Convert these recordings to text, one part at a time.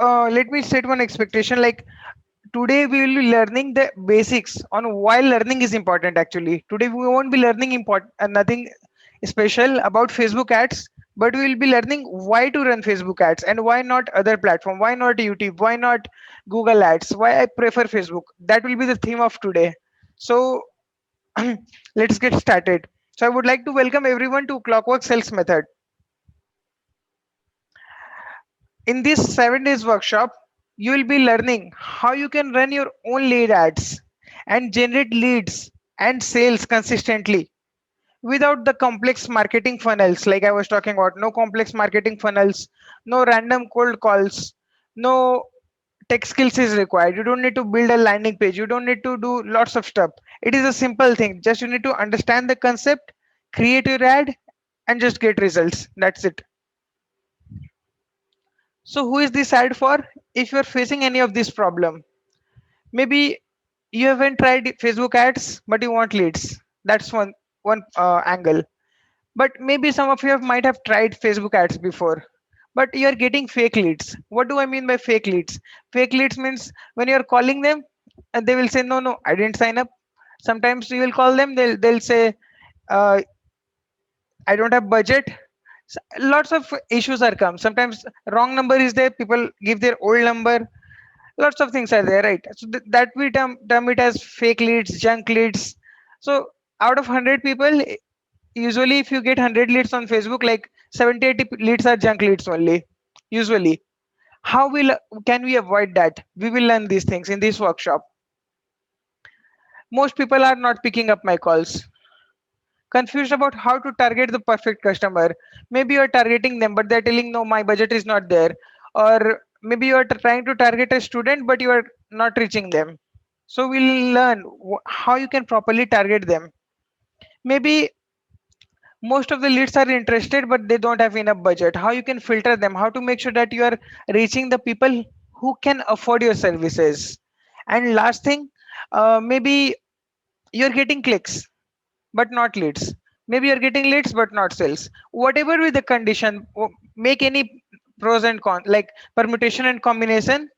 let me set one expectation. Like today we will be learning the basics on why learning is important. Actually, today we won't be learning nothing special about Facebook ads, but we will be learning why to run Facebook ads and why not other platform, why not YouTube, why not Google ads, why I prefer Facebook. That will be the theme of today. So let's get started. So I would like to welcome everyone to Clockwork Sales Method. In this 7 days workshop, you will be learning how you can run your own lead ads and generate leads and sales consistently without the complex marketing funnels like I was talking about. No complex marketing funnels, no random cold calls, no tech skills is required. You don't need to build a landing page. You don't need to do lots of stuff. It is a simple thing. Just you need to understand the concept, create your ad, and just get results. That's it. So who is this ad for? If you're facing any of this problem, maybe you haven't tried Facebook ads, but you want leads. That's one angle. But maybe some of you might have tried Facebook ads before, but you're getting fake leads. What do I mean by fake leads? Fake leads means when you're calling them, and they will say, no, no, I didn't sign up. Sometimes you will call them, they'll say, uh, I don't have budget. Lots of issues are come. Sometimes wrong number is there. People give their old number. Lots of things are there, right? So that we term it as fake leads, junk leads. So out of 100 people, usually if you get 100 leads on Facebook, like 70 80 leads are junk leads only, usually. How will can we avoid that? We will learn these things in this workshop. Most people are not picking up my calls, confused about how to target the perfect customer. Maybe you're targeting them but they're telling, no, my budget is not there. Or maybe you're trying to target a student but you are not reaching them. So we'll learn how you can properly target them. Maybe most of the leads are interested but they don't have enough budget. How you can filter them, how to make sure that you are reaching the people who can afford your services. And last thing, maybe you're getting clicks but not leads. Maybe you're getting leads but not sales. Whatever with the condition, make any pros and cons, like permutation and combination.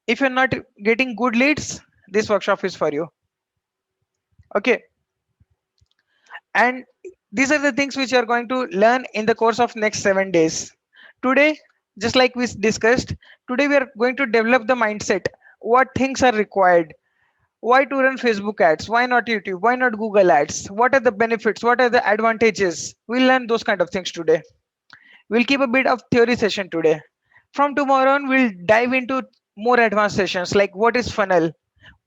If you're not getting good leads, this workshop is for you. Okay. And these are the things which you are going to learn in the course of next 7 days. Today, just like we discussed, today we are going to develop the mindset. What things are required? Why to run Facebook ads? Why not YouTube? Why not Google ads? What are the benefits? What are the advantages? We'll learn those kind of things today. We'll keep a bit of theory session today. From tomorrow on, we'll dive into more advanced sessions like what is funnel?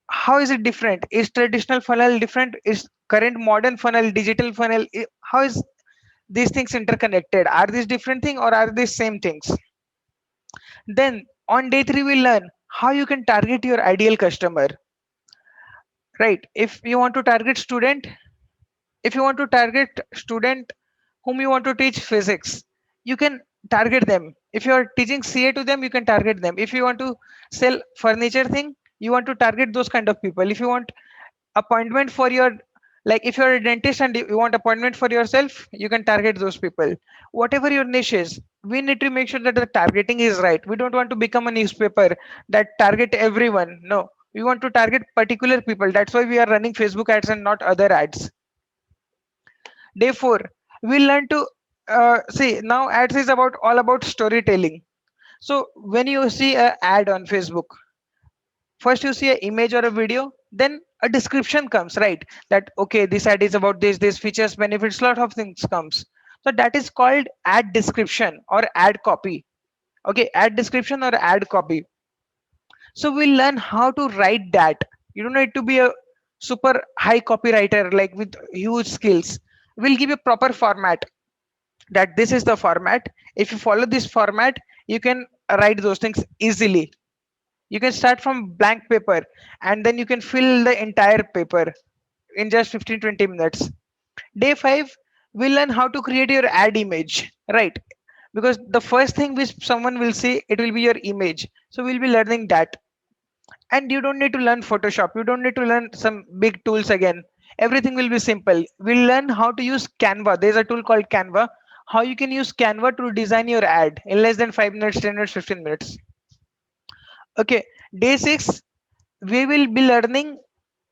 How is it different? Is traditional funnel different? Is current modern funnel, digital funnel? How is these things interconnected? Are these different things or are these same things? Then on day 3, we'll learn how you can target your ideal customer. Right? If you want to target student, if you want to target student whom you want to teach physics, you can target them. If you are teaching CA to them, you can target them. If you want to sell furniture thing, you want to target those kind of people. If you want appointment for your, like if you're a dentist and you want appointment for yourself, you can target those people. Whatever your niche is, we need to make sure that the targeting is right. We don't want to become a newspaper that target everyone. No, we want to target particular people. That's why we are running Facebook ads and not other ads. Day 4, we learn to see now ads is about all about storytelling. So when you see a ad on Facebook, first you see an image or a video, then a description comes, right? That okay, this ad is about this features, benefits, lot of things comes. So that is called ad description or ad copy. Okay, ad description or ad copy. So we'll learn how to write that. You don't need to be a super high copywriter like with huge skills. We'll give you a proper format, that this is the format. If you follow this format, you can write those things easily. You can start from blank paper and then you can fill the entire paper in just 15-20 minutes. Day 5, we learn how to create your ad image, right? Because the first thing which someone will see, it will be your image. So we'll be learning that. And you don't need to learn Photoshop. You don't need to learn some big tools again. Everything will be simple. We'll learn how to use Canva. There's a tool called Canva. How you can use Canva to design your ad in less than 5 minutes, 10 minutes, 15 minutes. Okay, day 6 we will be learning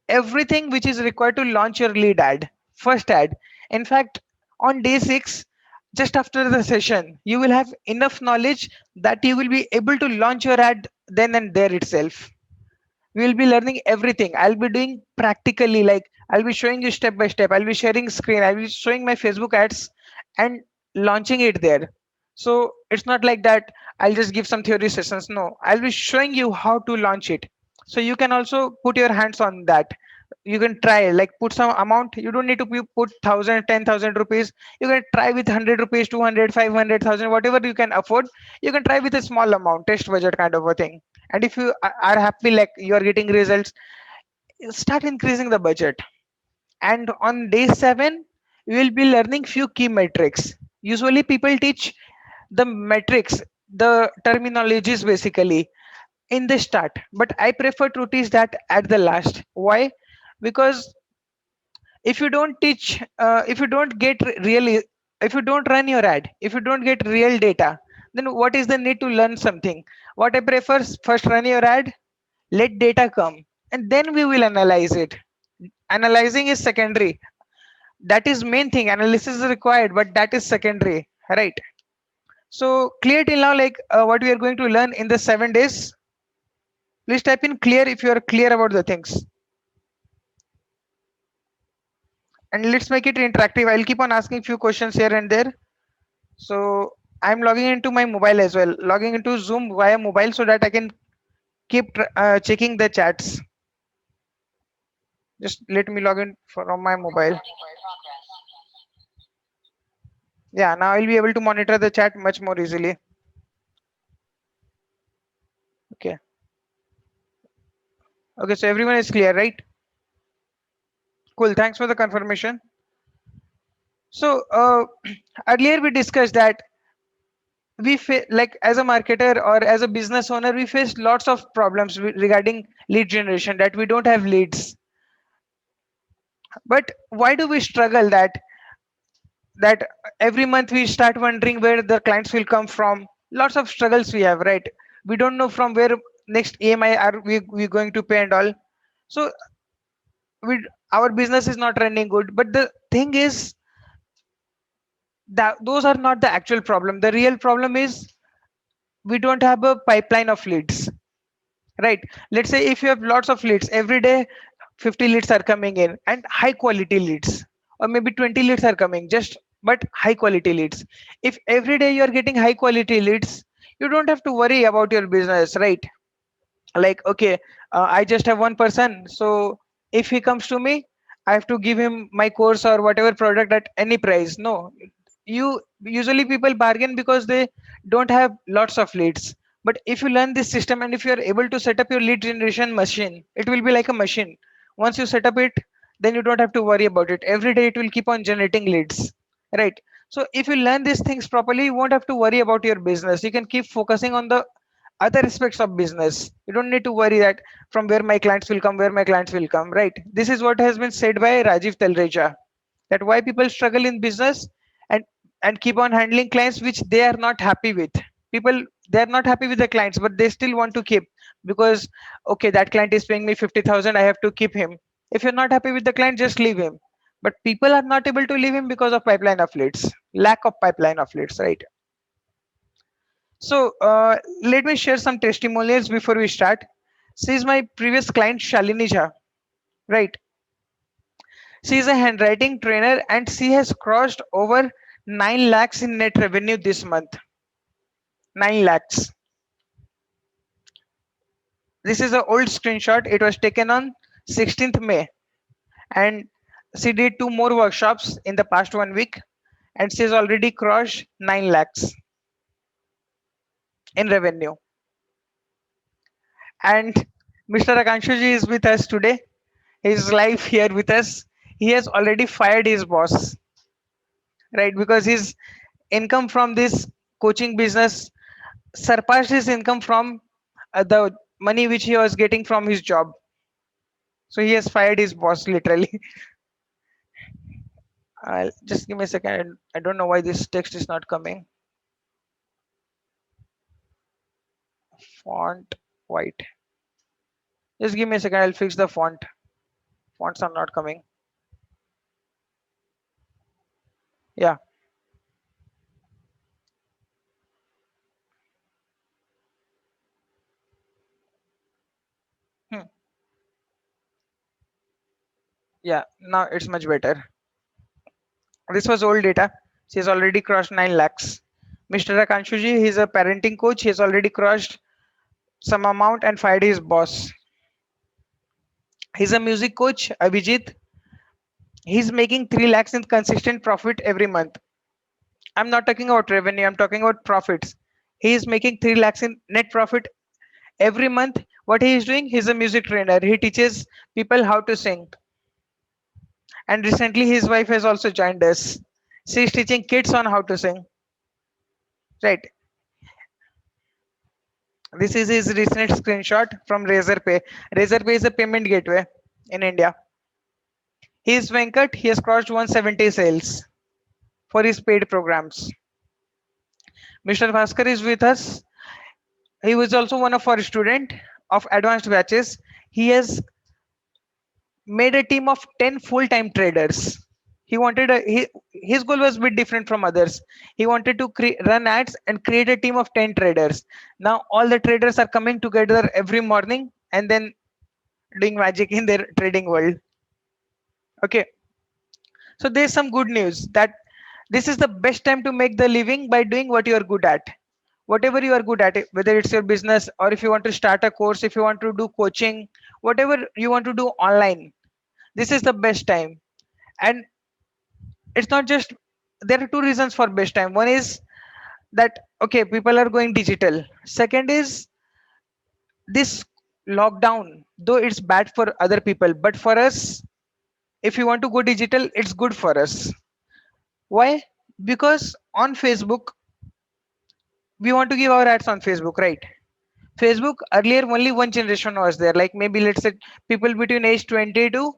everything which is required to launch your lead ad, first ad. In fact, on day 6, just after the session, you will have enough knowledge that you will be able to launch your ad then and there itself. We will be learning everything. I'll be doing practically, like I'll be showing you step by step. I'll be sharing screen. I'll be showing my Facebook ads and launching it there. So it's not like that I'll just give some theory sessions. No, I'll be showing you how to launch it. So you can also put your hands on that. You can try, like put some amount. You don't need to put 1,000, 10,000 rupees. You can try with 100 rupees, 200, 500,000, whatever you can afford. You can try with a small amount, test budget kind of a thing. And if you are happy, like you are getting results, start increasing the budget. And on day 7 you will be learning few key metrics. Usually people teach the metrics, the terminologies basically in the start, but I prefer to teach that at the last. Why? Because if you don't teach, if you don't get really, if you don't run your ad, if you don't get real data, then what is the need to learn something? What I prefer is first run your ad, let data come, and then we will analyze it. Analyzing is secondary. That is main thing. Analysis is required, but that is secondary, right? So clear till now, like what we are going to learn in the 7 days. Please type in clear if you are clear about the things, and let's make it interactive. I'll keep on asking few questions here and there. So I'm logging into my mobile as well, logging into Zoom via mobile so that I can keep checking the chats. Just let me log in from my mobile. Yeah, now I'll be able to monitor the chat much more easily. Okay. Okay, so everyone is clear, right? Cool. Thanks for the confirmation. So earlier we discussed that like as a marketer or as a business owner, we face lots of problems regarding lead generation, that we don't have leads. But why do we struggle that every month we start wondering where the clients will come from? Lots of struggles we have, right? We don't know from where next EMI are we going to pay and all. So we our business is not running good. But the thing is that those are not the actual problem. The real problem is we don't have a pipeline of leads, right? Let's say if you have lots of leads every day, 50 leads are coming in and high quality leads, or maybe 20 leads are coming just but high quality leads. If every day you are getting high quality leads, you don't have to worry about your business, right? Like, okay, I just have one person, so if he comes to me, I have to give him my course or whatever product at any price. No, you usually people bargain because they don't have lots of leads. But if you learn this system and if you are able to set up your lead generation machine, it will be like a machine. Once you set up it, then you don't have to worry about it. Every day it will keep on generating leads, right? So if you learn these things properly, you won't have to worry about your business. You can keep focusing on the other aspects of business. You don't need to worry that from where my clients will come, where my clients will come, right? This is what has been said by Rajiv Talreja, that why people struggle in business and and keep on handling clients which they are not happy with. People, they are not happy with the clients, but they still want to keep, because okay, that client is paying me 50,000, I have to keep him. If you're not happy with the client, just leave him. But people are not able to leave him because of pipeline of leads, lack of pipeline of leads, right? So let me share some testimonials before we start. She is my previous client, Shalini Jha, right? She is a handwriting trainer and she has crossed over 9 lakhs in net revenue this month. 9 lakhs. This is an old screenshot. It was taken on 16th May. And she did 2 more workshops in the past 1 week. And she has already crossed 9 lakhs in revenue. And Mr. Akanshuji is with us today. He's live here with us. He has already fired his boss, right? Because his income from this coaching business surpassed his income from the money which he was getting from his job. So he has fired his boss literally. Just give me a second. I don't know why this text is not coming. Font. white. Just give me a second, I'll fix the font. Fonts are not coming. Yeah. Hmm. Yeah, now it's much better. This was old data. She has already crossed 9 lakhs. Mr. Akanshuji, he's a parenting coach. He has already crossed some amount and fired his boss. He's a music coach, Abhijit. He's making 3 lakhs in consistent profit every month. I'm not talking about revenue, I'm talking about profits. He is making 3 lakhs in net profit every month. What he is doing, he's a music trainer. He teaches people how to sing. And recently, his wife has also joined us. She's teaching kids on how to sing. Right. This is his recent screenshot from Razorpay. Razorpay is a payment gateway in India. He is Venkat. He has crossed 170 sales for his paid programs. Mr. Bhaskar is with us. He was also one of our student of advanced batches. He has made a team of 10 full-time traders. His goal was a bit different from others. He wanted to run ads and create a team of 10 traders. Now all the traders are coming together every morning and then doing magic in their trading world. Okay, so there's some good news that this is the best time to make the living by doing what you are good at. Whatever you are good at, it, whether it's your business or if you want to start a course, if you want to do coaching, whatever you want to do online, this is the best time. And it's not just, there are two reasons for best time. One is that okay, people are going digital. Second is this lockdown, though it's bad for other people, but for us, if you want to go digital, it's good for us. Why? Because on Facebook, we want to give our ads on Facebook, right? Facebook earlier only one generation was there, like maybe let's say people between age 20 to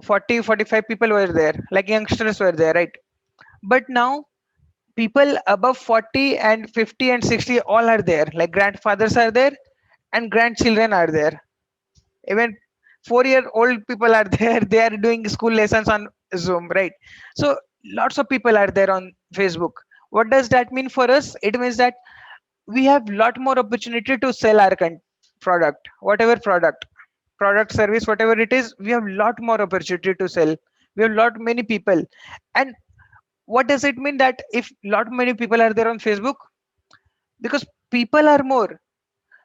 40, 45 people were there, like youngsters were there, right? But now people above 40 and 50 and 60 all are there, like grandfathers are there and grandchildren are there. Even 4-year old people are there. They are doing school lessons on Zoom, right? So lots of people are there on Facebook. What does that mean for us? It means that we have lot more opportunity to sell our product, whatever product service, whatever it is, we have lot more opportunity to sell. We have lot many people. And what does it mean that if lot many people are there on Facebook? Because people are more,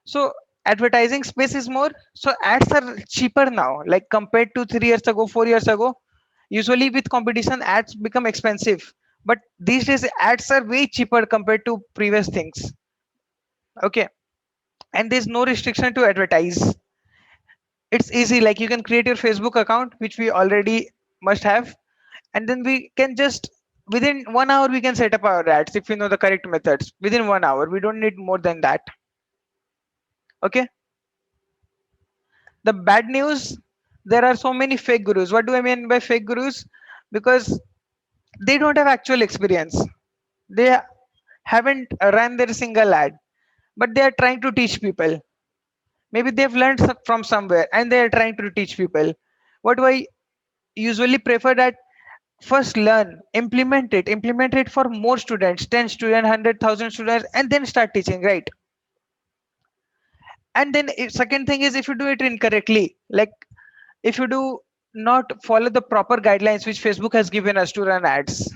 so advertising space is more, so ads are cheaper now, like compared to 3 years ago, 4 years ago. Usually with competition ads become expensive, but these days ads are way cheaper compared to previous things. Okay, and there's no restriction to advertise. It's easy, like you can create your Facebook account, which we already must have, and then we can just within 1 hour we can set up our ads if we know the correct methods. Within 1 hour, we don't need more than that. Okay, the bad news, there are so many fake gurus. What do I mean by fake gurus? Because they don't have actual experience. They haven't run their single ad, but they are trying to teach people. Maybe they've learned from somewhere and they are trying to teach people. What do I usually prefer? That first learn, implement it for more students, 10 students, 100,000 students, and then start teaching, right? And then second thing is, if you do it incorrectly, like if you do not follow the proper guidelines which Facebook has given us to run ads,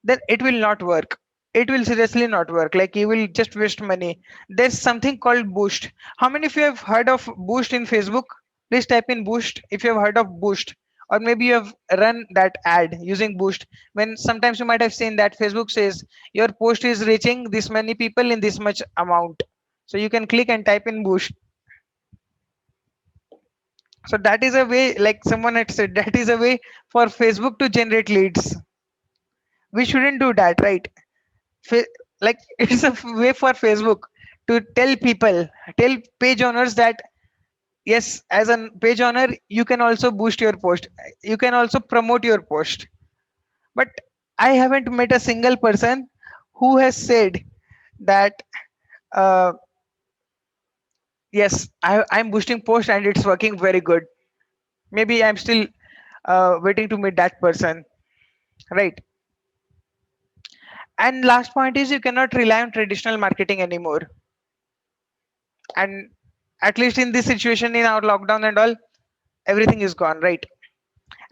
then it will not work. It will seriously not work. Like you will just waste money. There's something called Boost. How many of you have heard of Boost in Facebook? Please type in Boost if you have heard of Boost. Or maybe you have run that ad using Boost. When sometimes you might have seen that Facebook says your post is reaching this many people in this much amount. So you can click and type in Boost. So that is a way, like someone had said, that is a way for Facebook to generate leads. We shouldn't do that, right? Like it's a way for Facebook to tell people, tell page owners that yes, as a page owner, you can also boost your post, you can also promote your post. But I haven't met a single person who has said that uh, Yes, I'm boosting post and it's working very good. Maybe I'm still waiting to meet that person, right? And last point is you cannot rely on traditional marketing anymore. And at least in this situation, in our lockdown and all, everything is gone, right?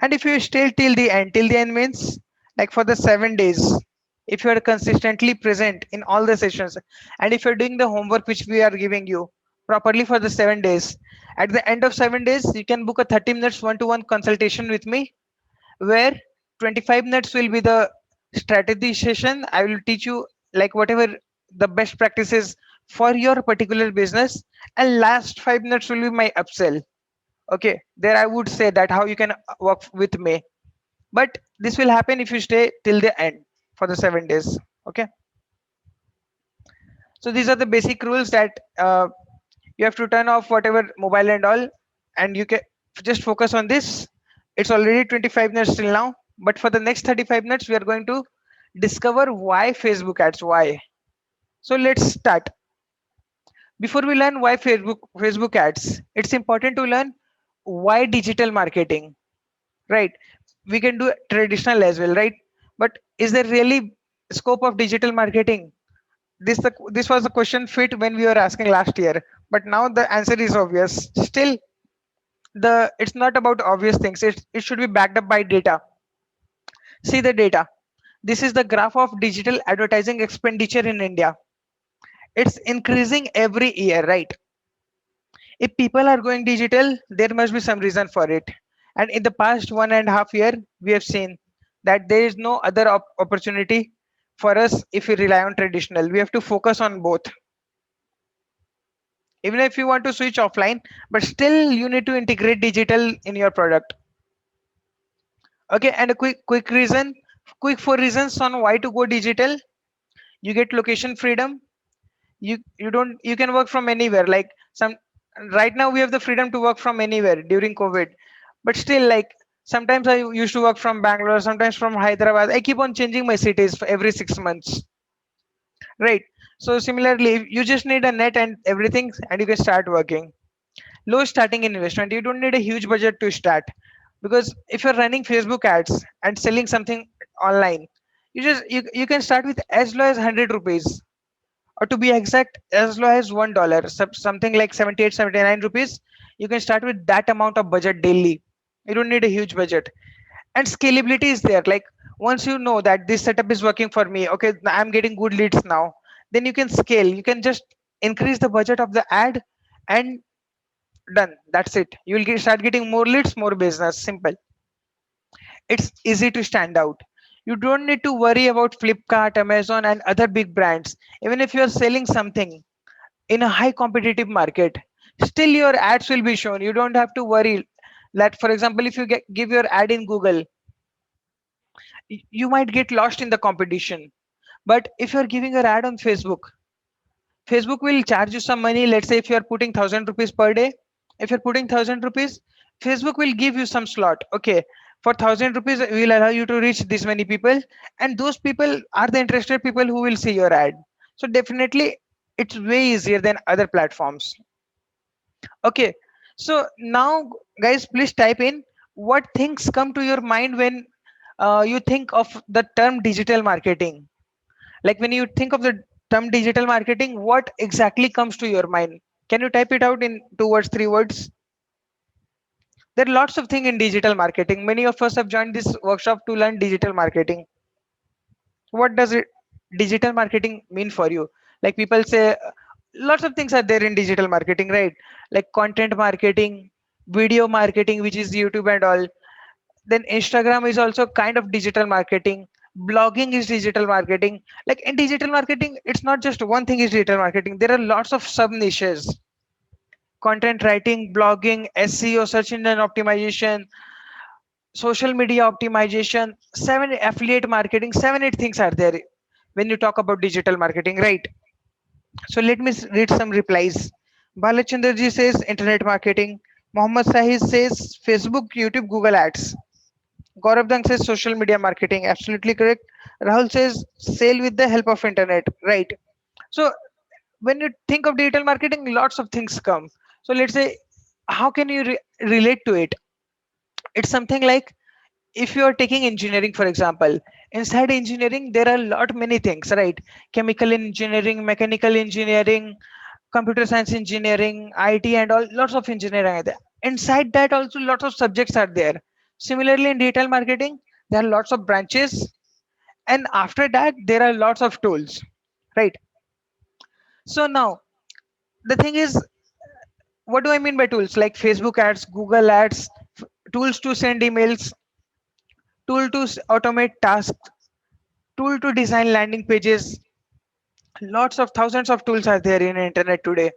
And if you stay till the end means like for the 7 days, if you are consistently present in all the sessions, and if you're doing the homework which we are giving you properly for the 7 days, at the end of 7 days, you can book a 30 minutes one-to-one consultation with me, where 25 minutes will be the strategy session. I will teach you like whatever the best practices for your particular business, and last 5 minutes will be my upsell. Okay, there I would say that how you can work with me, but this will happen if you stay till the end for the 7 days. Okay, so these are the basic rules that you have to turn off whatever mobile and all, and you can just focus on this. It's already 25 minutes till now, but for the next 35 minutes we are going to discover why Facebook ads. Why? So let's start. Before we learn why Facebook ads, it's important to learn why digital marketing, right? We can do traditional as well, right? But is there really scope of digital marketing? This was the question fit when we were asking last year, but now the answer is obvious. Still, the it's not about obvious things. It should be backed up by data. See the data. This is the graph of digital advertising expenditure in India. It's increasing every year, right? If people are going digital, there must be some reason for it. And in the past 1.5 year, we have seen that there is no other opportunity for us if we rely on traditional. We have to focus on both. Even if you want to switch offline, but still you need to integrate digital in your product. Okay, and a quick four reasons on why to go digital. You get location freedom. You can work from anywhere. Like some right now we have the freedom to work from anywhere during COVID, but still like sometimes I used to work from Bangalore, sometimes from Hyderabad. I keep on changing my cities for every 6 months, right? So similarly, you just need a net and everything, and you can start working. Low starting investment. You don't need a huge budget to start, because if you're running Facebook ads and selling something online, you can start with as low as 100 rupees, or to be exact, as low as $1, something like 78, 79 rupees. You can start with that amount of budget daily. You don't need a huge budget. And scalability is there. Like once you know that this setup is working for me, okay, I'm getting good leads now, then you can scale. You can just increase the budget of the ad, and done. That's it. You will start getting more leads, more business. Simple. It's easy to stand out. You don't need to worry about Flipkart, Amazon, and other big brands. Even if you are selling something in a high competitive market, still your ads will be shown. You don't have to worry that, for example, if you give your ad in Google, you might get lost in the competition. But if you're giving your ad on Facebook, Facebook will charge you some money. Let's say if you're putting 1,000 rupees per day, if you're putting 1,000 rupees, Facebook will give you some slot. Okay, for 1,000 rupees, we will allow you to reach this many people, and those people are the interested people who will see your ad. So definitely, it's way easier than other platforms. Okay, so now guys, please type in what things come to your mind when you think of the term digital marketing. Like when you think of the term digital marketing, what exactly comes to your mind? Can you type it out in 2 words, 3 words? There are lots of things in digital marketing. Many of us have joined this workshop to learn digital marketing. What does it digital marketing mean for you? Like people say lots of things are there in digital marketing, right? Like content marketing, video marketing, which is YouTube and all. Then Instagram is also kind of digital marketing. Blogging is digital marketing. Like in digital marketing, it's not just one thing is digital marketing. There are lots of sub niches: content writing, blogging, SEO, search engine optimization, social media optimization, seven affiliate marketing, 7 8 things are there when you talk about digital marketing, right? So let me read some replies. Balachandra ji says internet marketing. Mohammad Sahid says Facebook, YouTube, Google ads. Gaurav Dang says social media marketing. Absolutely correct. Rahul says sale with the help of internet. Right. So when you think of digital marketing, lots of things come. So let's say, how can you relate to it? It's something like, if you are taking engineering for example, inside engineering there are a lot many things, right? Chemical engineering, mechanical engineering, computer science engineering, IT, and all lots of engineering are there. Inside that also lots of subjects are there. Similarly in digital marketing, there are lots of branches, and after that there are lots of tools, right? So now the thing is, what do I mean by tools? Like Facebook ads, Google ads, tools to send emails, tool to automate tasks, tool to design landing pages. Lots of thousands of tools are there in internet today.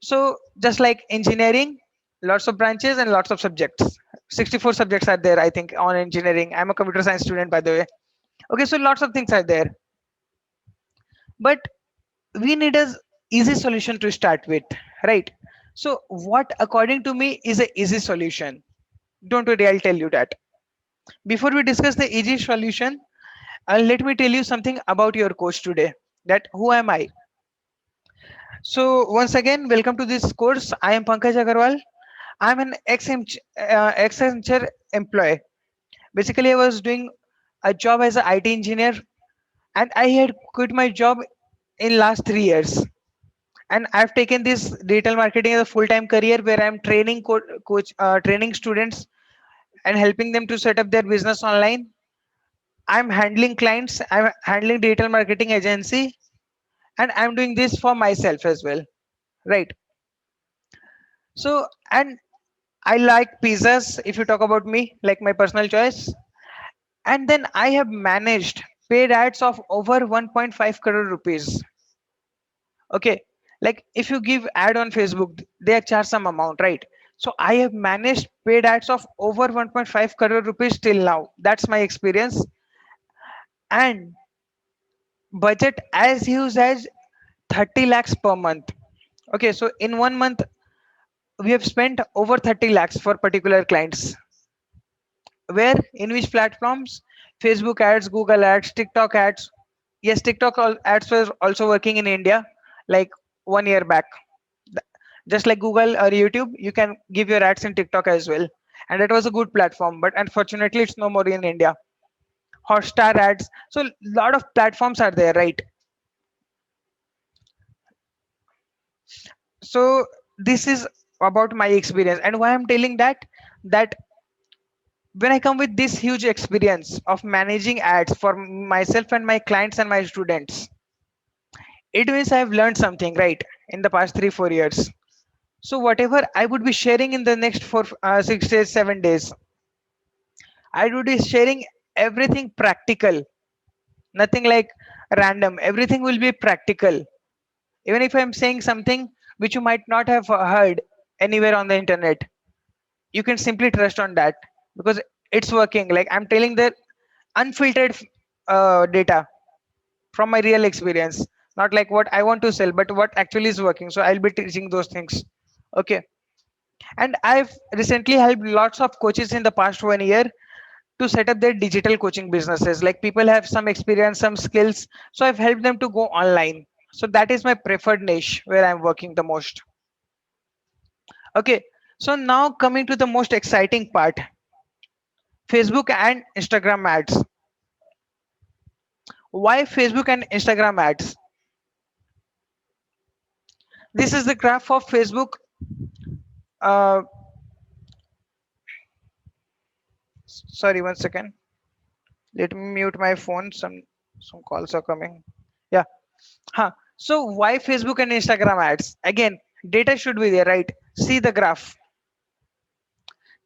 So just like engineering, lots of branches and lots of subjects. 64 subjects are there, I think, on engineering. I'm a computer science student, by the way. Okay, so lots of things are there, but we need a easy solution to start with, right? So what, according to me, is a easy solution? Don't worry, I'll tell you that. Before we discuss the easy solution, let me tell you something about your course today. That who am I? So once again, welcome to this course. I am Pankaj Agarwal. I'm an ex-Accenture employee. Basically, I was doing a job as an IT engineer, and I had quit my job in last 3 years. And I've taken this digital marketing as a full-time career, where I'm training training students and helping them to set up their business online. I'm handling clients. I'm handling digital marketing agency, and I'm doing this for myself as well, right? So, and I like pizzas. If you talk about me, like my personal choice. And then I have managed paid ads of over 1.5 crore rupees. Okay, like if you give ad on Facebook, they charge some amount, right? So I have managed paid ads of over 1.5 crore rupees till now. That's my experience. And budget as huge as 30 lakhs per month. Okay, so in 1 month we have spent over 30 lakhs for particular clients. Where, in which platforms? Facebook ads, Google ads, TikTok ads. Yes, TikTok ads were also working in India like 1 year back. Th- Just like Google or YouTube, you can give your ads in TikTok as well. And it was a good platform, but unfortunately, it's no more in India. Hotstar ads. So, a lot of platforms are there, right? So, this is about my experience. And why I'm telling that, that when I come with this huge experience of managing ads for myself and my clients and my students, it means I've learned something, right, in the past 3 4 years. So whatever I would be sharing in the next 6 days, 7 days, I would be sharing everything practical, nothing like random. Everything will be practical. Even if I'm saying something which you might not have heard anywhere on the internet, you can simply trust on that, because it's working. Like I'm telling the unfiltered data from my real experience, not like what I want to sell, but what actually is working. So I'll be teaching those things. Okay. And I've recently helped lots of coaches in the past 1 year to set up their digital coaching businesses. Like people have some experience, some skills. So I've helped them to go online. So that is my preferred niche where I'm working the most. Okay. So now coming to the most exciting part, Facebook and Instagram ads. Why Facebook and Instagram ads? This is the graph of Facebook. Uh, Sorry, 1 second. Let me mute my phone. Some calls are coming. Yeah. Huh. So why Facebook and Instagram ads? Again, data should be there, right? See the graph.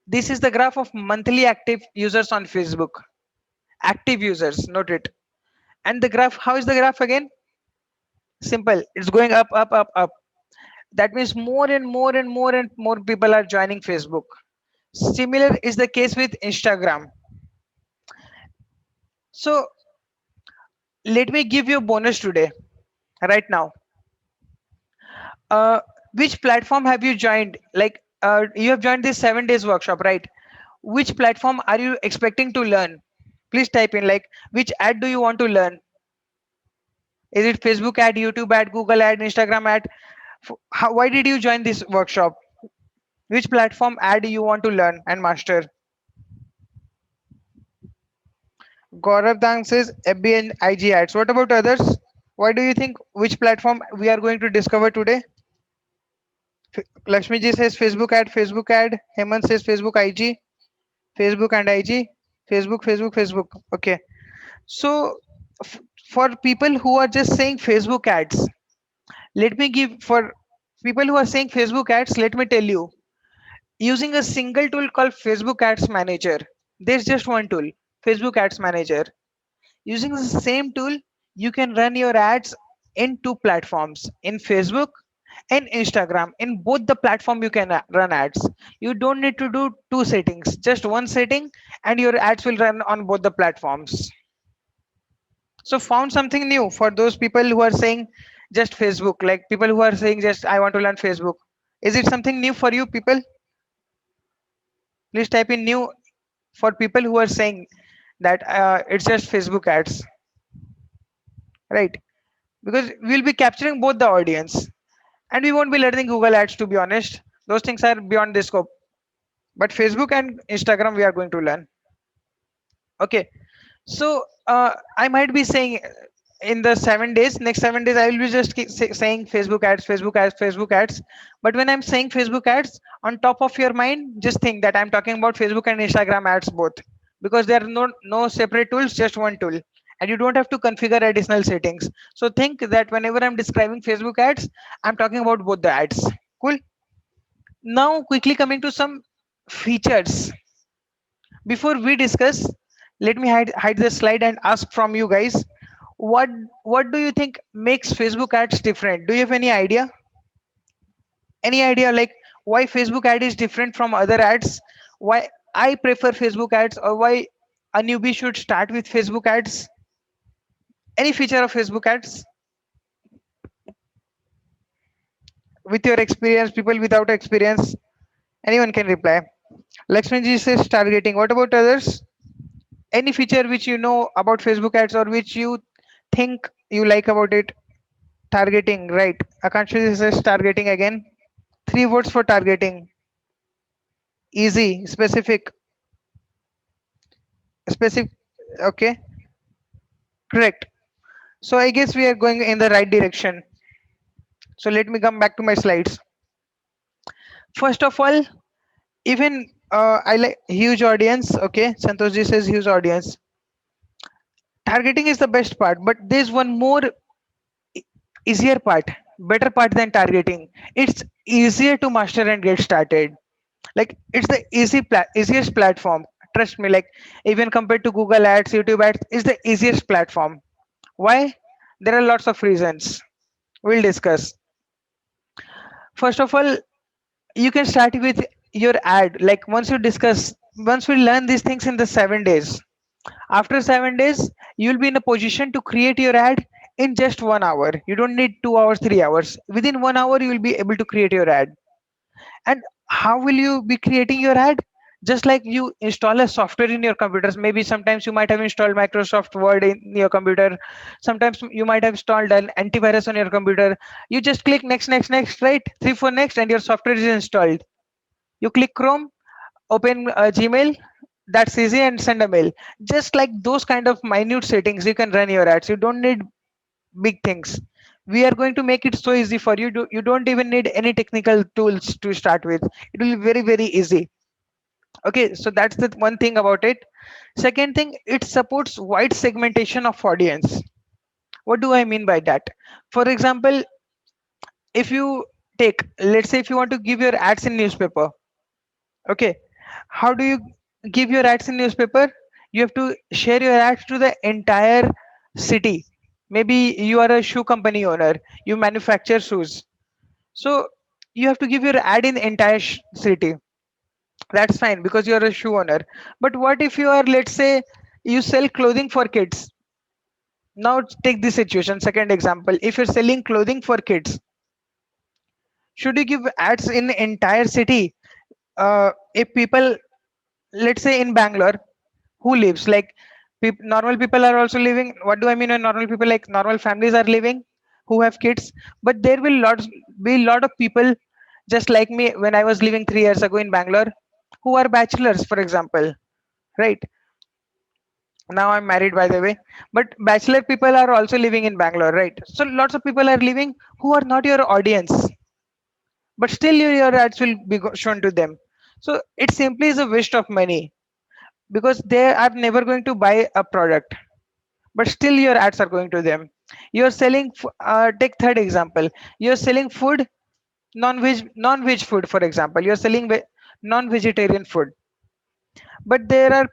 This is the graph of monthly active users on Facebook. Active users, note it. And the graph, how is the graph again? Simple. It's going up, up, up, up. That means more and more and more and more people are joining Facebook. Similar is the case with Instagram. So let me give you a bonus today, right now. Which platform have you joined? Like you have joined this 7 days workshop, right? Which platform are you expecting to learn? Please type in, like, which ad do you want to learn? Is it Facebook ad, YouTube ad, Google ad, Instagram ad? Why did you join this workshop? Which platform ad you want to learn and master? Gaurav Dang says FB and IG ads. What about others? Why do you think which platform we are going to discover today? Lakshmi ji says Facebook ad, Facebook ad. Hemant says Facebook IG, Facebook and IG, Facebook, Facebook, Facebook. Okay. So f- for people who are just saying Facebook ads, let me give for people who are saying Facebook ads, let me tell you, using a single tool called Facebook Ads Manager. There's just one tool, Facebook Ads Manager. Using the same tool, you can run your ads in two platforms, in Facebook and Instagram. In both the platform, you can run ads. You don't need to do two settings, just one setting, and your ads will run on both the platforms. So found something new for those people who are saying just Facebook, like people who are saying just I want to learn Facebook. Is it something new for you people? Please type in new for people who are saying that it's just Facebook ads, right? Because we'll be capturing both the audience and we won't be learning Google ads, to be honest. Those things are beyond the scope. But Facebook and Instagram, we are going to learn. Okay. So I might be saying in the 7 days, next 7 days, I will be just saying Facebook ads, Facebook ads, Facebook ads. But when I'm saying Facebook ads, on top of your mind, just think that I'm talking about Facebook and Instagram ads both, because there are no separate tools, just one tool, and you don't have to configure additional settings. So think that whenever I'm describing Facebook ads, I'm talking about both the ads. Cool. Now, quickly coming to some features. Before we discuss, let me hide the slide and ask from you guys, what what do you think makes Facebook ads different? Do you have any idea? Any idea like why Facebook ad is different from other ads? Why I prefer Facebook ads, or why a newbie should start with Facebook ads? Any feature of Facebook ads with your experience, people without experience, anyone can reply. Lakshman ji says targeting. What about others? Any feature which you know about Facebook ads or which you think you like about it? Targeting, right? Akanshi says targeting again. Three words for targeting: easy, specific, specific. Okay, correct. So I guess we are going in the right direction. So let me come back to my slides. First of all, even I like huge audience. Okay, Santoshji says huge audience. Targeting is the best part, but there's one more e- easier part, better part than targeting. It's easier to master and get started. Like it's the easiest platform. Trust me. Like even compared to Google Ads, YouTube Ads, is the easiest platform. Why? There are lots of reasons. We'll discuss. First of all, you can start with your ad. Like once we learn these things in the 7 days, after 7 days you'll be in a position to create your ad in just 1 hour. You don't need 2 hours, 3 hours. Within 1 hour you will be able to create your ad. And how will you be creating your ad? Just like you install a software in your computers. Maybe sometimes you might have installed Microsoft Word in your computer. Sometimes you might have installed an antivirus on your computer. You just click next, next, next, right? Three for next, and your software is installed. You click Chrome, open Gmail. That's easy, and send a mail. Just like those kind of minute settings, you can run your ads. You don't need big things. We are going to make it so easy for you. You don't even need any technical tools to start with. It will be very, very easy. Okay, so that's the one thing about it. Second thing, it supports wide segmentation of audience. What do I mean by that? For example, if you take, let's say if you want to give your ads in newspaper, okay, how do you give your ads in newspaper? You have to share your ads to the entire city. Maybe you are a shoe company owner, you manufacture shoes, so you have to give your ad in the entire city. That's fine because you're a shoe owner. But what if you are, let's say, you sell clothing for kids? Now take this situation, second example. If you're selling clothing for kids, should you give ads in the entire city? If people, let's say in Bangalore, who lives like Normal people are also living. What do I mean by normal people? Like normal families are living who have kids, but there will be a lot of people just like me when I was living 3 years ago in Bangalore, who are bachelors, for example, right? Now I'm married, by the way, but bachelor people are also living in Bangalore, right? So lots of people are living who are not your audience, but still your ads will be shown to them. So it simply is a waste of money, because they are never going to buy a product, but still your ads are going to them. You're selling take third example. You're selling food, non-veg food, for example. You're selling non-vegetarian food, but there are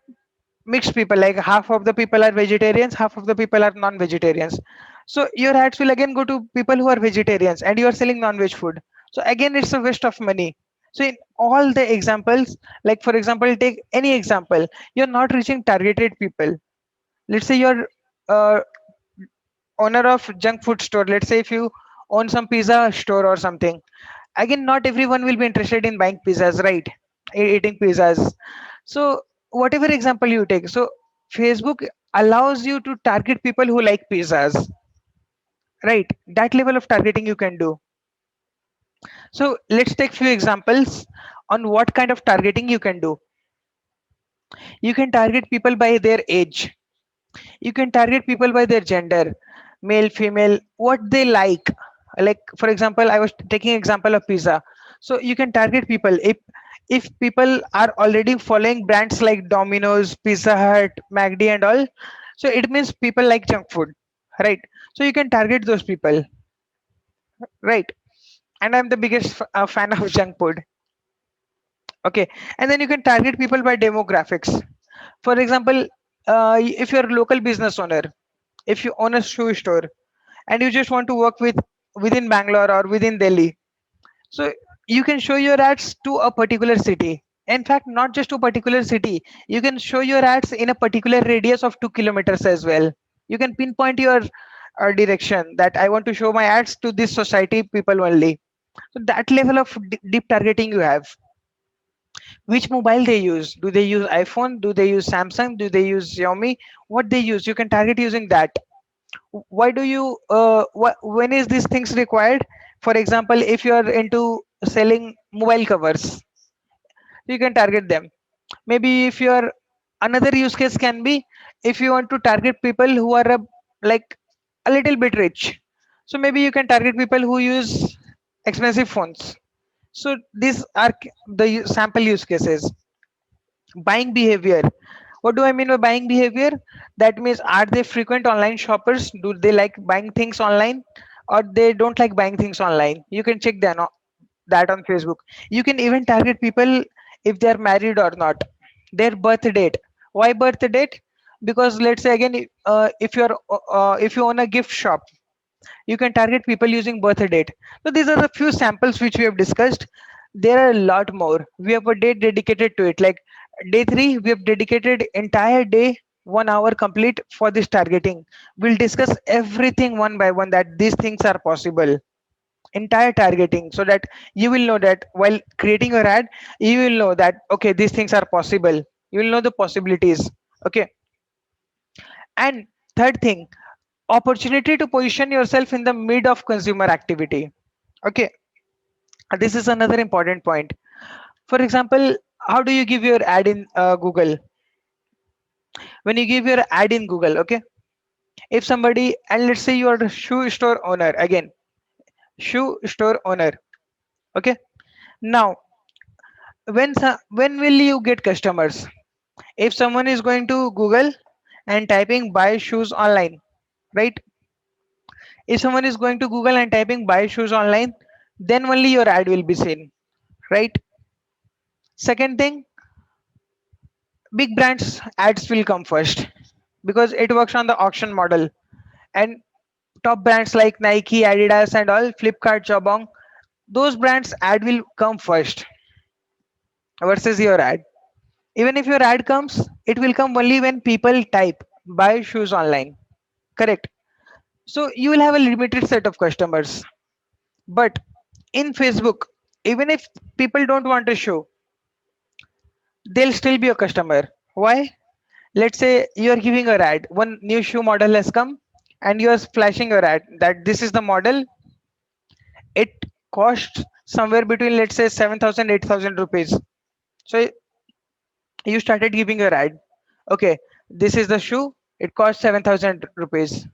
mixed people, like half of the people are vegetarians, half of the people are non-vegetarians. So your ads will again go to people who are vegetarians, and you are selling non-veg food. So again, it's a waste of money. So in all the examples, like for example, take any example, you're not reaching targeted people. Let's say you're uh, owner of junk food store. Let's say if you own some pizza store or something, again, not everyone will be interested in buying pizzas, right? Eating pizzas. So whatever example you take, so Facebook allows you to target people who like pizzas, right? That level of targeting you can do. So let's take few examples on what kind of targeting you can do. You can target people by their age. You can target people by their gender, male, female, what they like for example, I was taking example of pizza. So you can target people if people are already following brands like Domino's, Pizza Hut, McD and all. So it means people like junk food, right? So you can target those people, right? And I'm the biggest fan of junk food. Okay. And then you can target people by demographics. For example, if you're a local business owner, if you own a shoe store and you just want to work within Bangalore or within Delhi, so you can show your ads to a particular city. In fact, not just to a particular city, you can show your ads in a particular radius of 2 kilometers as well. You can pinpoint your direction that I want to show my ads to this society people only. So that level of deep targeting you have. Which mobile they use? Do they use iPhone? Do they use Samsung? Do they use Xiaomi? What they use? You can target using that. Why do you when is these things required? For example, if you are into selling mobile covers, you can target them. Maybe if you are, another use case can be if you want to target people who are like a little bit rich. So maybe you can target people who use expensive phones. So these are the sample use cases. Buying behavior. What do I mean by buying behavior? That means, are they frequent online shoppers? Do they like buying things online, or they don't like buying things online? You can check that on Facebook. You can even target people if they are married or not. Their birth date. Why birth date? Because let's say again, if you own a gift shop, you can target people using birth date. So these are the few samples which we have discussed. There are a lot more. We have a day dedicated to it. Like day 3, we have dedicated entire day, 1 hour complete for this targeting. We'll discuss everything one by one, that these things are possible. Entire targeting, so that you will know that while creating your ad, you will know that okay, these things are possible. You will know the possibilities. Okay. And third thing, opportunity to position yourself in the mid of consumer activity. Okay. This is another important point. For example, how do you give your ad in Google? When you give your ad in Google, okay, if somebody, and let's say you are the shoe store owner, again, shoe store owner, okay. Now, when will you get customers? If someone is going to Google and typing buy shoes online, right? If someone is going to Google and typing buy shoes online, then only your ad will be seen, right? Second thing, big brands ads will come first, because it works on the auction model. And top brands like Nike, Adidas and all, Flipkart, Jabong, those brands ad will come first versus your ad. Even if your ad comes, it will come only when people type buy shoes online. Correct. So you will have a limited set of customers. But in Facebook, even if people don't want to show, they'll still be a customer. Why? Let's say you are giving a ad, one new shoe model has come, and you are flashing your ad that this is the model. It costs somewhere between, let's say, 7,000 8,000 rupees. So you started giving your ad. Okay, this is the shoe, it costs 7,000 rupees.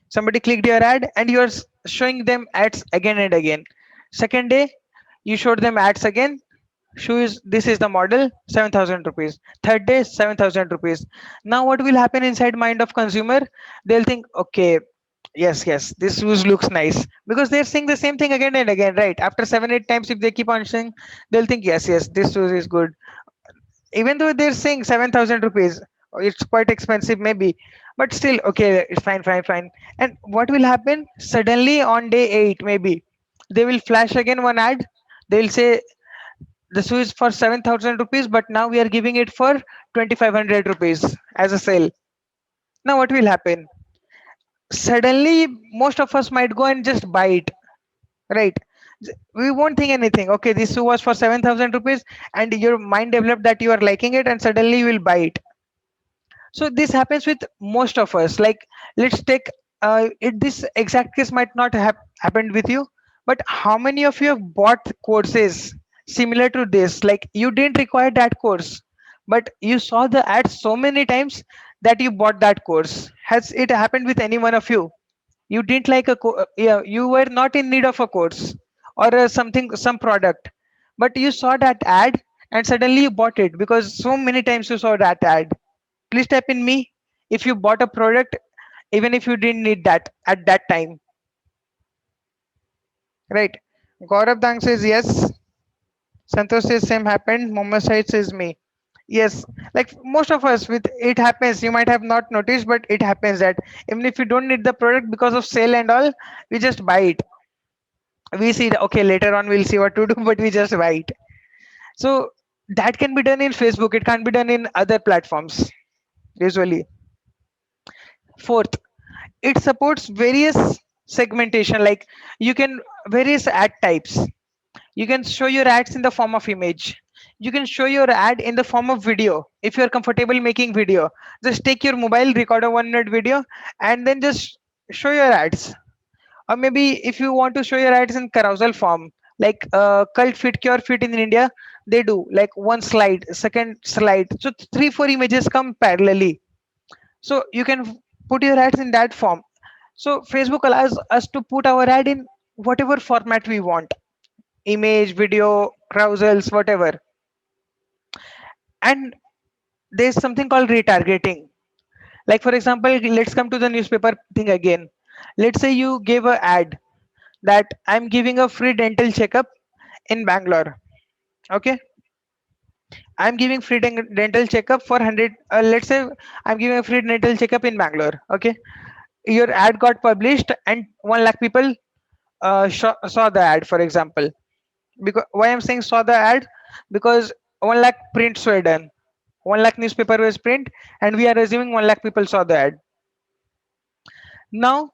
Somebody clicked your ad and you are showing them ads again and again. Second day, you showed them ads again. Shoe is, this is the model, 7,000 rupees. Third day, 7,000 rupees. Now what will happen inside mind of consumer? They'll think, okay, yes, yes, this shoes looks nice, because they're saying the same thing again and again, right? After 7 8 times, if they keep on saying, they'll think, yes, yes, this shoes is good. Even though they're saying 7,000 rupees, it's quite expensive maybe, but still, okay, it's fine, fine, fine. And what will happen? Suddenly on day 8, maybe they will flash again one ad. They'll say the shoe is for 7,000 rupees, but now we are giving it for 2,500 rupees as a sale. Now what will happen? Suddenly, most of us might go and just buy it, right? We won't think anything. Okay, this shoe was for 7,000 rupees, and your mind developed that you are liking it, and suddenly you will buy it. So this happens with most of us. Like, let's take this exact case might not have happened with you, but how many of you have bought courses similar to this? Like, you didn't require that course, but you saw the ad so many times that you bought that course. Has it happened with any one of you? You didn't like yeah, you were not in need of a course or something, some product, but you saw that ad and suddenly you bought it because so many times you saw that ad. Please type in me if you bought a product even if you didn't need that at that time, right? Gaurav Dang says yes. Santosh says same happened. Mohammed Said says me. Yes, like most of us, with it happens. You might have not noticed, but it happens that even if you don't need the product because of sale and all, we just buy it. We see okay, later on we'll see what to do, but we just buy it. So that can be done in Facebook, it can't be done in other platforms usually. Fourth, it supports various segmentation, like you can various ad types. You can show your ads in the form of image, you can show your ad in the form of video. If you're comfortable making video, just take your mobile, record a 1 minute video, and then just show your ads. Or maybe if you want to show your ads in carousel form, like cult fit cure fit in India, they do like one slide, second slide, so 3 4 images come parallelly. So you can put your ads in that form. So Facebook allows us to put our ad in whatever format we want, image, video, carousels, whatever. And there's something called retargeting. Like for example, let's come to the newspaper thing again. Let's say you gave a ad that I'm giving a free dental checkup in Bangalore. Okay, I'm giving free dental checkup for 100. Let's say I'm giving a free dental checkup in Bangalore. Okay, your ad got published and 1 lakh people saw the ad, for example. Because why I'm saying saw the ad, because 1 lakh prints were done, 1 lakh newspaper was print, and we are assuming 1 lakh people saw the ad. Now,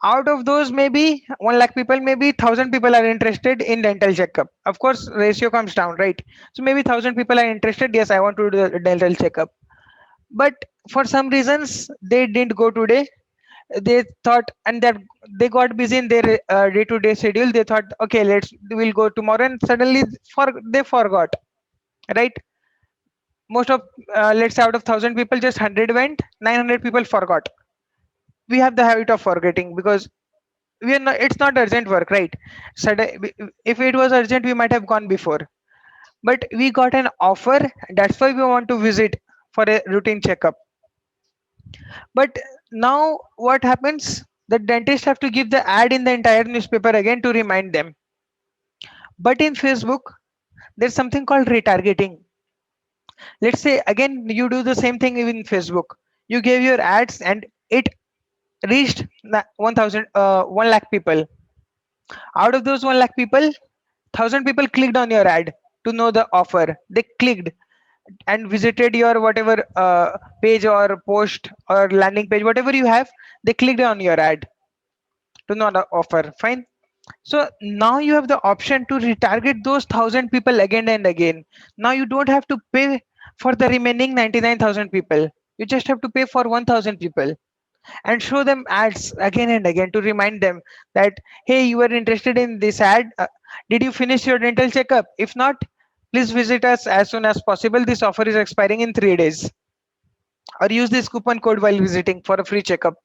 out of those, maybe 1 lakh people, maybe 1,000 people are interested in dental checkup. Of course, ratio comes down, right? So maybe 1,000 people are interested. Yes, I want to do the dental checkup, but for some reasons they didn't go today. They thought, and that they got busy in their day-to-day schedule. They thought, okay, we'll go tomorrow, and suddenly they forgot, right? Most of let's say out of 1,000 people, just 100 went, 900 people forgot. We have the habit of forgetting because we are not, it's not urgent work, right? If it was urgent, we might have gone before, but we got an offer, that's why we want to visit for a routine checkup. But now what happens, the dentist have to give the ad in the entire newspaper again to remind them. But in Facebook, there's something called retargeting. Let's say again you do the same thing in Facebook. You gave your ads and it reached 1,000 1 lakh people. Out of those 1 lakh people, 1,000 people clicked on your ad to know the offer. They clicked and visited your whatever page or post or landing page, whatever you have. They clicked on your ad to know the offer. Fine. So now you have the option to retarget those 1,000 people again and again. Now you don't have to pay for the remaining 99,000 people. You just have to pay for 1000 people and show them ads again and again to remind them that, hey, you are interested in this ad. Did you finish your dental checkup? If not, please visit us as soon as possible. This offer is expiring in 3 days. Or use this coupon code while visiting for a free checkup.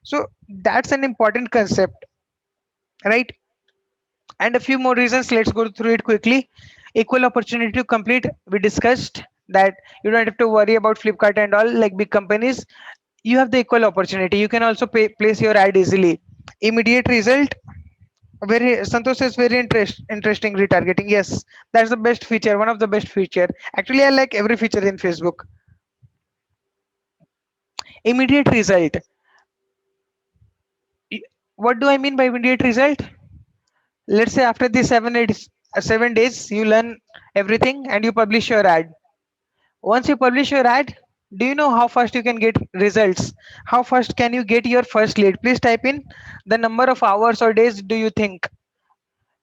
So that's an important concept, right? And a few more reasons. Let's go through it quickly. Equal opportunity to complete. We discussed that you don't have to worry about Flipkart and all like big companies. You have the equal opportunity. You can also place your ad easily. Immediate result. Very Santosh is very interesting retargeting. Yes, that's the best feature. One of the best feature. Actually, I like every feature in Facebook. Immediate result. Y- What do I mean by immediate result? Let's say after the 7 days, you learn everything and you publish your ad. Once you publish your ad, do you know how fast you can get results? How fast can you get your first lead? Please type in the number of hours or days do you think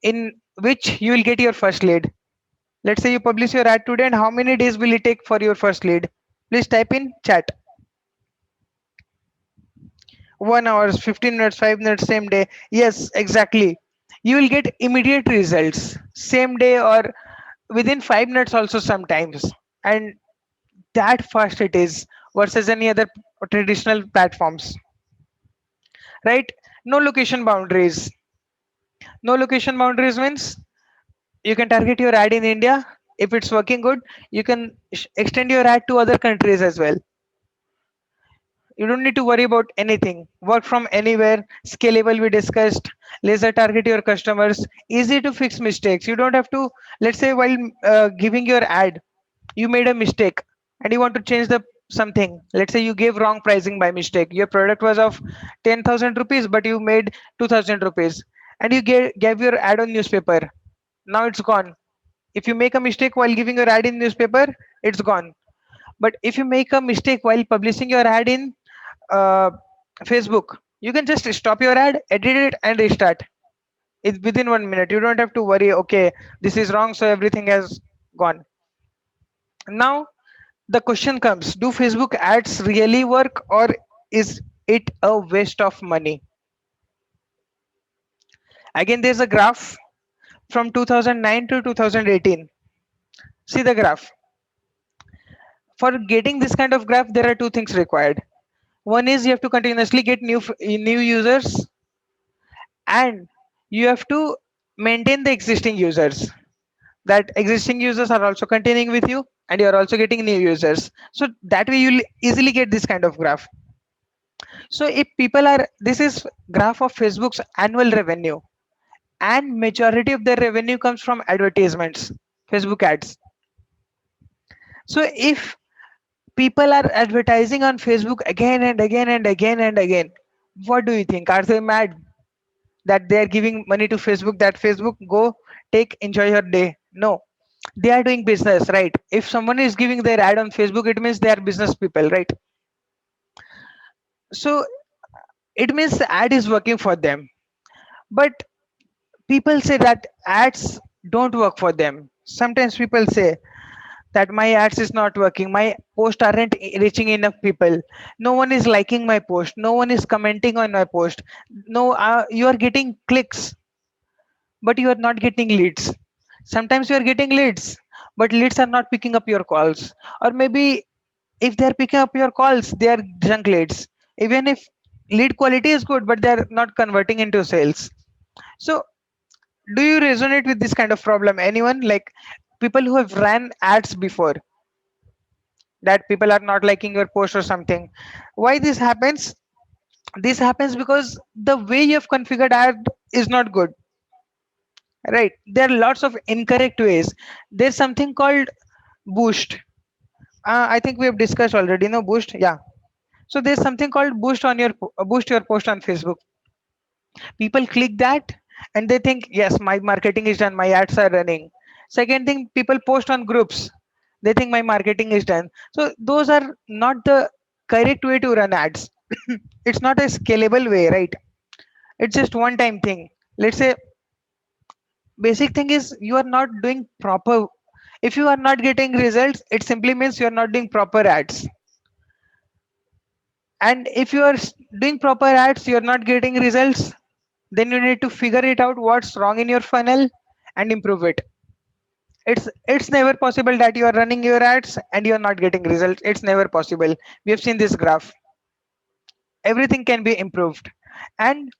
in which you will get your first lead. Let's say you publish your ad today, and how many days will it take for your first lead? Please type in chat. 1 hour, 15 minutes, 5 minutes, same day. Yes, exactly. You will get immediate results, same day or within 5 minutes also sometimes. And that fast it is versus any other traditional platforms, right? No location boundaries. No location boundaries means you can target your ad in India. If it's working good, you can extend your ad to other countries as well. You don't need to worry about anything. Work from anywhere, scalable we discussed, laser target your customers, easy to fix mistakes. You don't have to, let's say while giving your ad, you made a mistake and you want to change the something. Let's say you gave wrong pricing by mistake. Your product was of 10,000 rupees, but you made 2,000 rupees and you gave your ad on newspaper. Now it's gone. If you make a mistake while giving your ad in newspaper, it's gone. But if you make a mistake while publishing your ad in uh, Facebook, you can just stop your ad, edit it, and restart. It's within 1 minute. You don't have to worry. Okay, this is wrong, so everything has gone. Now the question comes: do Facebook ads really work, or is it a waste of money? Again, there's a graph from 2009 to 2018. See the graph. For getting this kind of graph, there are two things required. One is you have to continuously get new users, and you have to maintain the existing users. That existing users are also continuing with you, and you are also getting new users. So that way you'll easily get this kind of graph. So if people are, this is graph of Facebook's annual revenue, and majority of their revenue comes from advertisements, Facebook ads. So if people are advertising on Facebook again and again and again and again, what do you think? Are they mad that they are giving money to Facebook, that Facebook go take enjoy your day? No, they are doing business, right? If someone is giving their ad on Facebook, it means they are business people, right? So it means the ad is working for them. But people say that ads don't work for them. Sometimes people say that my ads is not working, my posts aren't reaching enough people, no one is liking my post, no one is commenting on my post. No, you are getting clicks, but you are not getting leads. Sometimes you are getting leads, but leads are not picking up your calls. Or maybe if they're picking up your calls, they are junk leads. Even if lead quality is good, but they're not converting into sales. So do you resonate with this kind of problem? Anyone, like people who have ran ads before, that people are not liking your post or something? Why this happens? This happens because the way you have configured ad is not good, right? There are lots of incorrect ways. There's something called boost. I think we have discussed already, no? Boost, yeah. So there's something called boost on your boost your post on Facebook. People click that and they think, yes, my marketing is done, my ads are running. Second thing, people post on groups, they think my marketing is done. So those are not the correct way to run ads. It's not a scalable way, right? It's just one time thing. Let's say basic thing is you are not doing proper. If you are not getting results, it simply means you are not doing proper ads. And if you are doing proper ads, you're not getting results, then you need to figure it out what's wrong in your funnel and improve it. It's never possible that you are running your ads and you're not getting results. It's never possible. We have seen this graph. Everything can be improved. And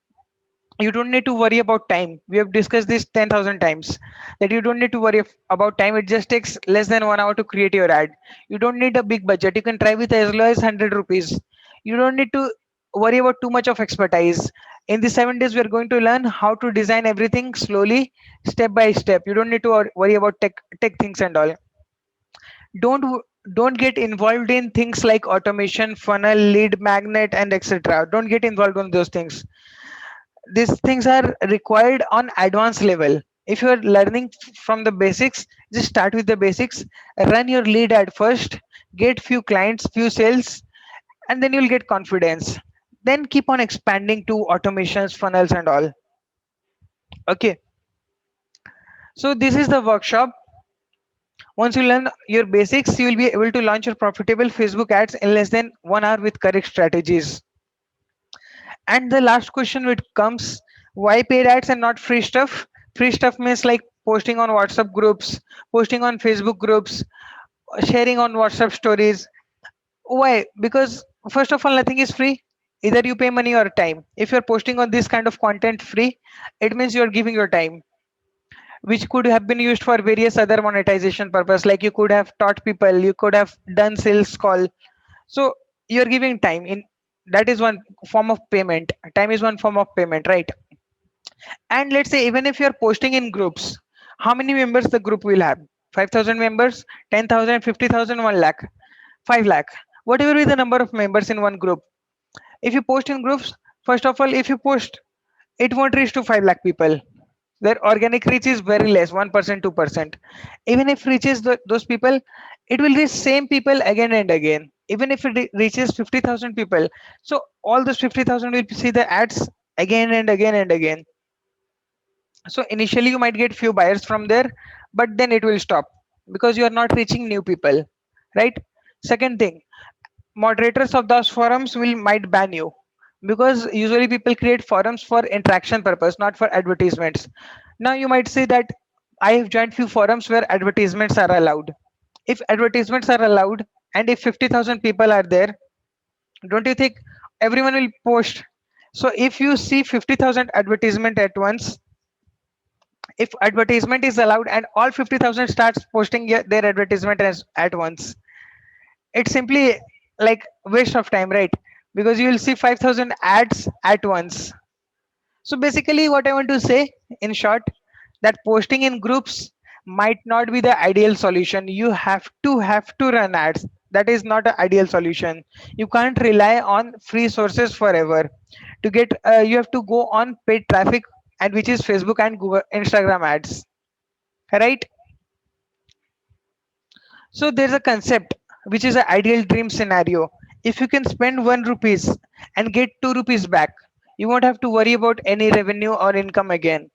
you don't need to worry about time. We have discussed this 10,000 times, that you don't need to worry about time. It just takes less than 1 hour to create your ad. You don't need a big budget. You can try with as low as 100 rupees. You don't need to worry about too much of expertise. In the 7 days, we are going to learn how to design everything slowly, step by step. You don't need to worry about tech things and all. Don't get involved in things like automation, funnel, lead magnet, and etc. Don't get involved in those things. These things are required on advanced level. If you are learning from the basics, just start with the basics. Run your lead ad first, get few clients, few sales, and then you'll get confidence. Then keep on expanding to automations, funnels, and all. Okay, so this is the workshop. Once you learn your basics, you will be able to launch your profitable Facebook ads in less than 1 hour with correct strategies. And the last question which comes, why paid ads and not free stuff? Free stuff means like posting on WhatsApp groups, posting on Facebook groups, sharing on WhatsApp stories. Why? Because first of all, nothing is free. Either you pay money or time. If you're posting on this kind of content free, it means you're giving your time, which could have been used for various other monetization purpose. Like you could have taught people, you could have done sales call. So you're giving time in, that is one form of payment. Time is one form of payment, right? And let's say even if you're posting in groups, how many members the group will have? 5,000 members, 10,000, 50,000, 1 lakh, 5 lakh, whatever be the number of members in one group. If you post in groups, first of all, if you post, it won't reach to 5 lakh people. Their organic reach is very less, 1%, 2%. Even if reaches those people, it will reach same people again and again. Even if it reaches 50,000 people, so all those 50,000 will see the ads again and again and again. So initially you might get few buyers from there, but then it will stop because you are not reaching new people, right? Second thing, moderators of those forums will might ban you, because usually people create forums for interaction purpose, not for advertisements. Now you might say that I have joined few forums where advertisements are allowed. If advertisements are allowed and if 50,000 people are there, don't you think everyone will post? So if you see 50,000 advertisement at once, if advertisement is allowed and all 50,000 starts posting their advertisement at once, it's simply like waste of time, right? Because you will see 5,000 ads at once. So basically what I want to say in short, that posting in groups might not be the ideal solution. You have to run ads. That is not an ideal solution. You can't rely on free sources forever. To get you have to go on paid traffic, and which is Facebook and Google, Instagram ads, right? So there's a concept which is an ideal dream scenario. If you can spend 1 rupees and get 2 rupees back, you won't have to worry about any revenue or income again.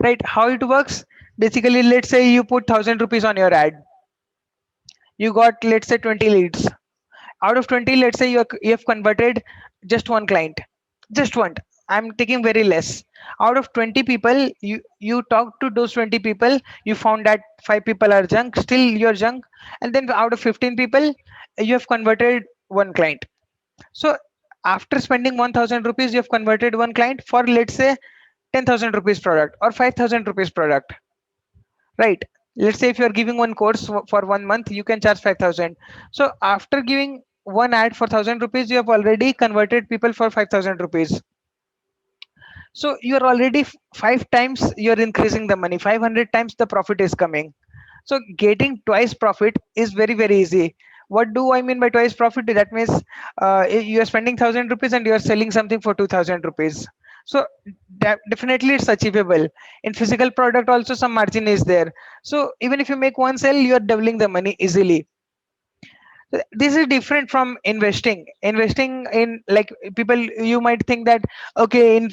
Right? How it works? Basically, let's say you put 1,000 rupees on your ad. You got, let's say, 20 leads. Out of 20, let's say you have converted just one client. Just one. I'm taking very less. Out of 20 people, you talk to those 20 people, you found that 5 people are junk, still you're junk. And then out of 15 people, you have converted one client. So after spending 1,000 rupees, you have converted one client for, let's say, 10,000 rupees product or 5,000 rupees product, right? Let's say if you're giving one course for 1 month, you can charge 5,000. So after giving one ad for 1,000 rupees, you have already converted people for 5,000 rupees. So you're already 5 times you're increasing the money, 500 times the profit is coming. So getting twice profit is very, very easy. What do I mean by twice profit? That means you're spending 1,000 rupees and you're selling something for 2,000 rupees. So that definitely it's achievable. In physical product also some margin is there. So even if you make one sale, you're doubling the money easily. This is different from investing. Investing in, like, people, you might think that okay, in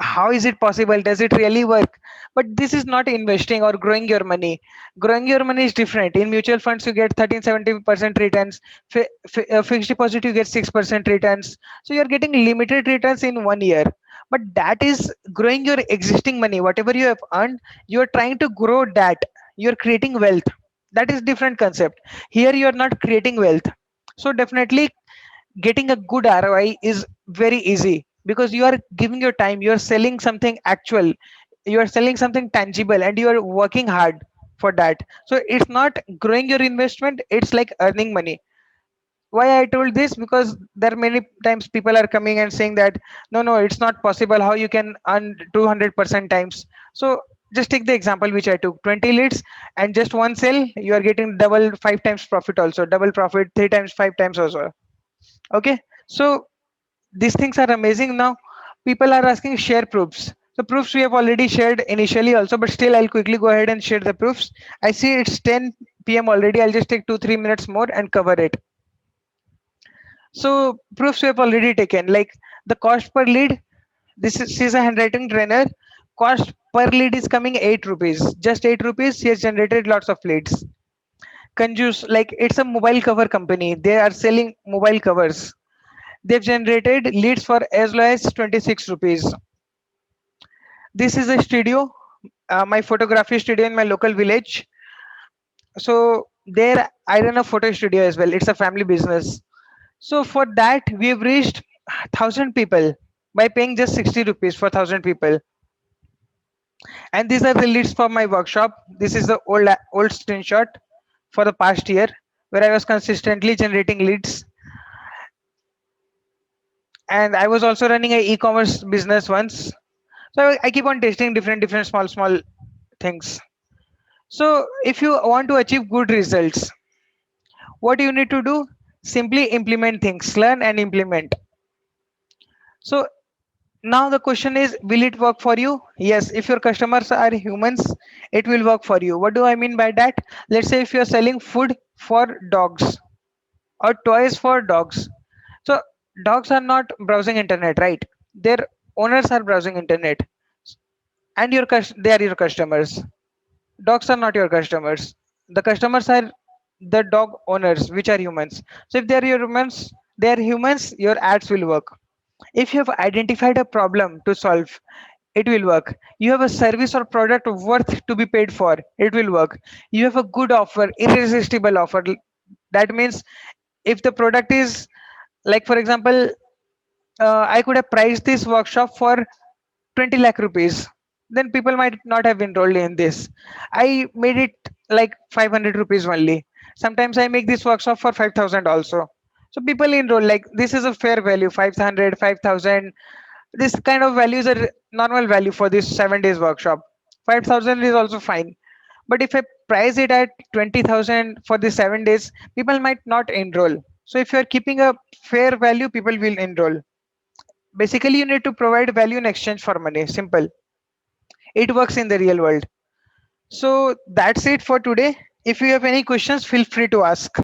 how is it possible? Does it really work? But this is not investing or growing your money. Growing your money is different. In mutual funds, you get 13-17% returns. Fixed deposit, you get 6% returns. So you're getting limited returns in 1 year. But that is growing your existing money. Whatever you have earned, you're trying to grow that. You're creating wealth. That is different concept. Here you are not creating wealth. So definitely getting a good ROI is very easy because you are giving your time, you are selling something actual, you are selling something tangible, and you are working hard for that. So it's not growing your investment, it's like earning money. Why I told this? Because there are many times people are coming and saying that no, it's not possible, how you can earn 200% times. So just take the example which I took, 20 leads and just one sale, you are getting double, 5 times profit, also double profit, 3 times, 5 times also. Okay, so these things are amazing. Now people are asking share proofs. The proofs we have already shared initially also, but still I'll quickly go ahead and share the proofs. I see it's 10 p.m. already. I'll just take 2-3 minutes more and cover it. So proofs we have already taken, like the cost per lead. This is she's a handwriting trainer. Cost per lead is coming 8 rupees, just 8 rupees. She has generated lots of leads. Conjuice, like it's a mobile cover company, they are selling mobile covers. They've generated leads for as low as 26 rupees. This is a studio, my photography studio in my local village. So there I run a photo studio as well. It's a family business. So for that we have reached 1,000 people by paying just 60 rupees for 1,000 people. And these are the leads for my workshop. This is the old screenshot for the past year where I was consistently generating leads. And I was also running a e-commerce business once. So I keep on testing different small things. So if you want to achieve good results, what you need to do? Simply implement things, learn and implement. So now the question is, will it work for you? Yes, if your customers are humans, it will work for you. What do I mean by that? Let's say if you're selling food for dogs or toys for dogs. So dogs are not browsing internet, right? Their owners are browsing internet, and they are your customers. Dogs are not your customers. The customers are the dog owners, which are humans. So if they are your humans, they are humans, your ads will work. If you have identified a problem to solve, it will work. You have a service or product worth to be paid for, it will work. You have a good offer, irresistible offer. That means if the product is, like for example, I could have priced this workshop for 20 lakh rupees, then people might not have enrolled in this. I made it like 500 rupees only. Sometimes I make this workshop for 5,000 also. So people enroll, like this is a fair value, 500, 5,000. This kind of value is a normal value for this 7 days workshop. 5,000 is also fine. But if I price it at 20,000 for the 7 days, people might not enroll. So if you're keeping a fair value, people will enroll. Basically, you need to provide value in exchange for money. Simple. It works in the real world. So that's it for today. If you have any questions, feel free to ask.